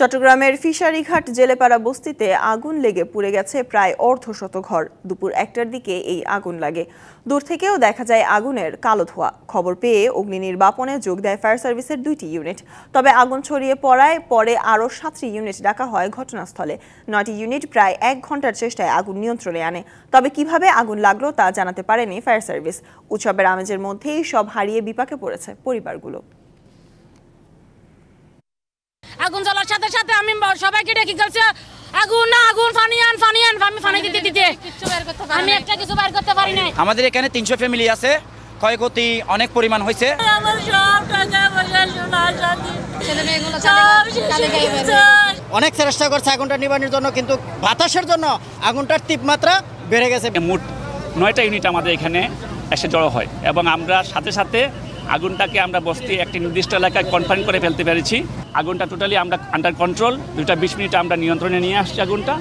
চট্টগ্রামের ফিশারিঘাট জেলেপাড়া বস্তিতে আগুন লেগে পুড়ে গেছে প্রায় অর্ধশত ঘর। দুপুর 1টার দিকে এই আগুন লাগে। দূর থেকেও দেখা যায় আগুনের কালো ধোঁয়া। খবর পেয়ে অগ্নি নির্বাপনে যোগ দেয় ফায়ার সার্ভিসের 2টি ইউনিট। তবে আগুন ছড়িয়ে পড়ায় পরে আরও 7টি ইউনিট ডাকা হয় ঘটনাস্থলে। 9টি ইউনিট প্রায় 1 ঘন্টার চেষ্টায় আগুন নিয়ন্ত্রণে আনে। তবে কিভাবে আগুন লাগলো তা জানাতে পারেনি ফায়ার সার্ভিস। উৎসবের আমেজের মধ্যেই সব হারিয়ে বিপাকে পড়েছে পরিবারগুলো। আগুন জ্বলার সাথে সাথে আমি সবাইকে ডেকে গেছি, আগুন না আগুন, পানি আন পানি আন, আমি পানি দিতে আমি একটা কিছু বের করতে পারি না। আমাদের এখানে 300 ফ্যামিলি আছে, ক্ষয়ক্ষতি অনেক পরিমাণ হয়েছে। আমার সব টাকা পয়সা সোনার সাথী অনেক চেষ্টা করছে আগুনটা নিবানোর জন্য, কিন্তু বাতাসের জন্য আগুনটার তীব্রতা বেড়ে গেছে। মোট 9টা ইউনিট আমাদের এখানে এসে জড়ো হয় এবং আমরা সাথে সাথে আগুনটাকে আমরা বস্তি একটি নির্দিষ্ট এলাকায় কনফাইন করে ফেলতে পেরেছি। আগুনটা টোটালি আমরা আন্ডার কন্ট্রোল। 2টা 20 মিনিটে আমরা নিয়ন্ত্রণে নিয়ে আসছি আগুনটা।